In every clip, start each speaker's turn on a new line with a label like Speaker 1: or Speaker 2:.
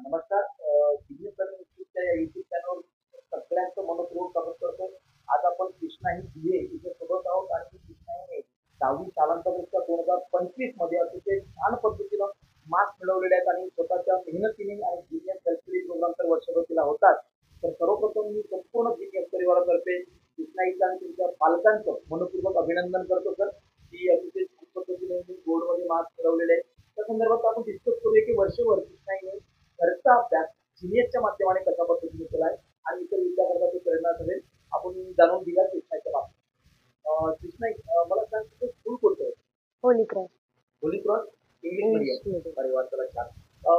Speaker 1: नमस्कार. Genius learning इन्स्टिट्यूटच्या या YouTube चॅनलवर सगळ्यांचं मनःपूर्वक स्वागत करतो. आज आपण कृष्णा ही बी.ए. तिच्यासोबत आहोत आणि ती कृष्णा हिने 10वी शालांत परीक्षा 2025 मध्ये अतिशय छान पद्धतीनं मार्क्स मिळवलेले आहेत आणि स्वतःच्या मेहनतीने आणि जीनियस सेल्फ स्टडी प्रोग्राम तर वर्षभर तिला होतात. तर सर्वप्रथम मी संपूर्ण जीनियस परिवारातर्फे कृष्णा हिचं आणि तुमच्या पालकांचं मनःपूर्वक अभिनंदन करतो सर, की अतिशय छान पद्धतीने बोर्डमध्ये मार्क्स मिळवलेले आहेत. त्या संदर्भात आपण डिस्कस करूया की वर्षभर कृष्णा हिने घरचा अभ्यास जीनियसच्या माध्यमाने कशा पद्धतीने केलाय आणि इतर विद्यार्थ्यांची प्रेरणा ठरेल आपण जाणून घेऊया कृष्णाच्या बाबतीत. कृष्णा मला सांग तुझं स्कूल कोणतं आहे?
Speaker 2: Holy cross
Speaker 1: Holy cross English
Speaker 2: English
Speaker 1: medium.
Speaker 2: Medium.
Speaker 1: अरे वा, चला छान.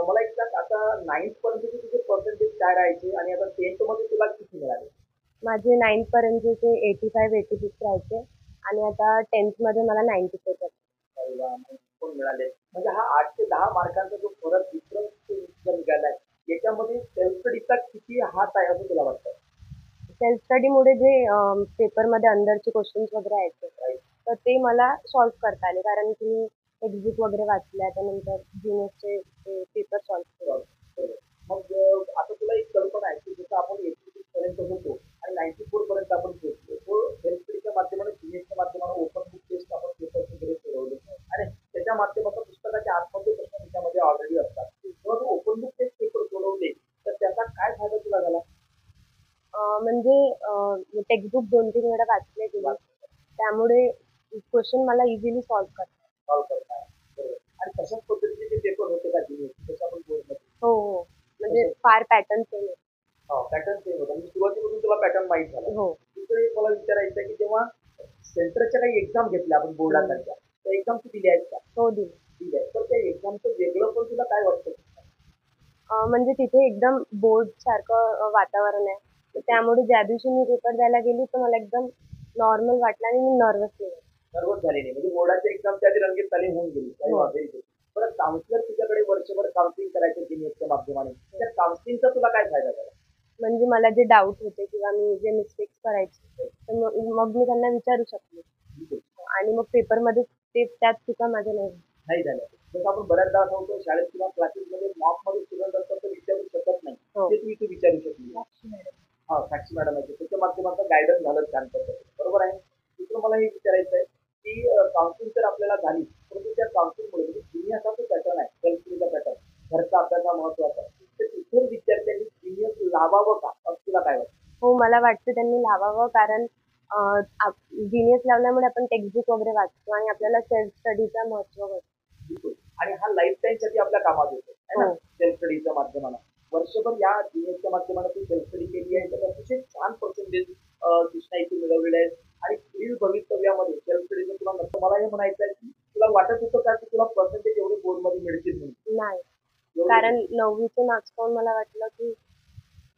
Speaker 1: मला एक सांग आता 9th पर्यंतचे तुझे पर्सेंटेज काय राहायचे आणि आता 10th मध्ये तुला किती मिळाले?
Speaker 2: माझे 9th पर्यंतचे 85-86 राहायचे आणि आता 10th मध्ये मला 94 आहेत.
Speaker 1: अरे वा, मग पण मिळाले. म्हणजे हा 8 ते 10 मार्कांचा जो फरक डिफरन्स जर निघालाय याच्यामध्ये सेल्फ स्टडीचा किती हात आहे असं तुला वाटतं?
Speaker 2: सेल्फ स्टडीमुळे जे पेपरमध्ये अंदरचे क्वेश्चन्स वगैरे यायचे
Speaker 1: राईट.
Speaker 2: तर ते मला सॉल्व्ह करता आले कारण की मी टेक्स्टबुक वगैरे वाचल्या त्यानंतर ज्युनियरचे पेपर सॉल्व्ह केले.
Speaker 1: मग आता तुला एक कल्पना आहे की जसं आपण 86 पर्यंत होतो आणि 94 पर्यंत आपण पोहोचलो. तो सेल्फ स्टडीच्या माध्यमाने जीएसच्या माध्यमाने ओपन बुक टेस्ट आपण पेपर वगैरे सोडवले आणि त्याच्या माध्यमातून पुस्तकाच्या आतमध्ये प्रश्न त्याच्यामध्ये ऑलरेडी असतात. जेव्हा तू ओपन बुक टेस्ट पेपर सोडवले तर त्याचा काय फायदा तुला झाला?
Speaker 2: म्हणजे टेक्स्टबुक 2-3 वेळा वाचले गेले त्यामुळे क्वेश्चन मला इझिली सॉल्व्ह करता
Speaker 1: सॉल्व्ह करताय. बरोबर. आणि तशाच पद्धतीचे ते पेपर होते का जीएस जसं आपण बोलतो?
Speaker 2: हो हो म्हणजे फार पॅटर्न सेम
Speaker 1: पॅटर्न सेम होता. म्हणजे सुरुवातीपासून तुला पॅटर्न माहीत झाला.
Speaker 2: हो
Speaker 1: दुसरं एक मला विचारायचं आहे की जेव्हा सेंटरच्या काही एक्झाम घेतल्या आपण बोर्डासारख्या त्या एक्झाम तू दिल्या आहेत का?
Speaker 2: हो दिली.
Speaker 1: दिल्या आहेत. तर त्या एक्झामचं वेगळं पण तुला काय वाटतं?
Speaker 2: म्हणजे तिथे एकदम बोर्ड सारखं वातावरण आहे तर त्यामुळे ज्या दिवशी मी पेपर द्यायला गेली तर मला एकदम नॉर्मल वाटलं आणि मी नर्वस नाही झाले.
Speaker 1: सर्वच झाली नाही म्हणजे बोर्डाच्या एक्झामच्या आधी रंगीत तालीम होऊन गेली. काही
Speaker 2: हो.
Speaker 1: वादही नाही. परत काउन्सिलर तुझ्याकडे वर्षभर काउन्सिलिंग करायचं जीनियसच्या माध्यमाने त्या काउन्सिलिंगचा तुला काय फायदा झाला?
Speaker 2: म्हणजे मला जे डाऊट होते किंवा मी जे मिस्टेक्स करायचे तर मग मी त्यांना विचारू शकले
Speaker 1: ठीक आहे.
Speaker 2: आणि मग पेपरमध्ये ते त्यात चुका माझ्या नाही झाल्या.
Speaker 1: नाही झालं. जसं आपण बऱ्याचदा असं होतं शाळेत किंवा क्लासेसमध्ये मॉकमध्ये स्टुडंट असतात तर विचारू शकत नाही.
Speaker 2: हो.
Speaker 1: ते तू इथे विचारू शकली. हां, साक्षी मॅडम आहे. त्याच्या माध्यमातून गाईडन्स झालं छान पद्धतीने. बरोबर आहे. दुसरं मला हे विचारायचं आहे की काउन्सिलिंग तर आपल्याला झाली परंतु त्या काउन्सिलिंगमुळे म्हणजे जीनियस हा जो पॅटर्न आहे सेल्फ स्टडीचा पॅटर्न घरचा अभ्यास हा महत्वाचा आहे. तर इतर विद्यार्थ्यांनी जीनियस लावावं का असं तुला काय वाटतं?
Speaker 2: हो मला वाटतं त्यांनी लावावं कारण जीनियस लावल्यामुळे आपण टेक्स्टबुक वगैरे वाचतो आणि आपल्याला सेल्फ स्टडीचं महत्त्व होतं.
Speaker 1: बिलकुल. आणि हा लाईफ टाईमसाठी आपल्या कामात येतो है ना
Speaker 2: हो.
Speaker 1: सेल्फ स्टडीच्या माध्यमानं. वर्षभर या जीनियसच्या माध्यमानं तू सेल्फ स्टडी केली आहे तर अतिशय छान पर्सेंटेज कृष्णा इथे मिळवलेले आहेत आणि पुढील भवितव्यामध्ये सेल्फ स्टडीचं तुला नक्की मला हे म्हणायचं आहे की तुला वाटत होतं का की तुला पर्सेंटेज एवढे बोर्डमध्ये मिळतील म्हणून?
Speaker 2: नाही
Speaker 1: एवढे
Speaker 2: कारण 9वीचे मार्क्स पाहून मला वाटलं की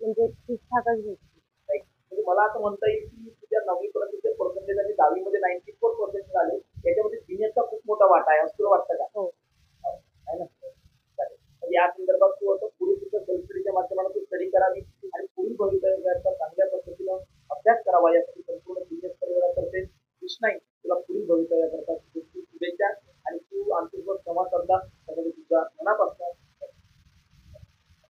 Speaker 2: म्हणजे ठीकठाकच भेटतील.
Speaker 1: नाही. म्हणजे मला असं म्हणता येईल की तुझ्या 9वी पर्यंतचे पर्सेंटेज आणि 10वी मध्ये 94% आले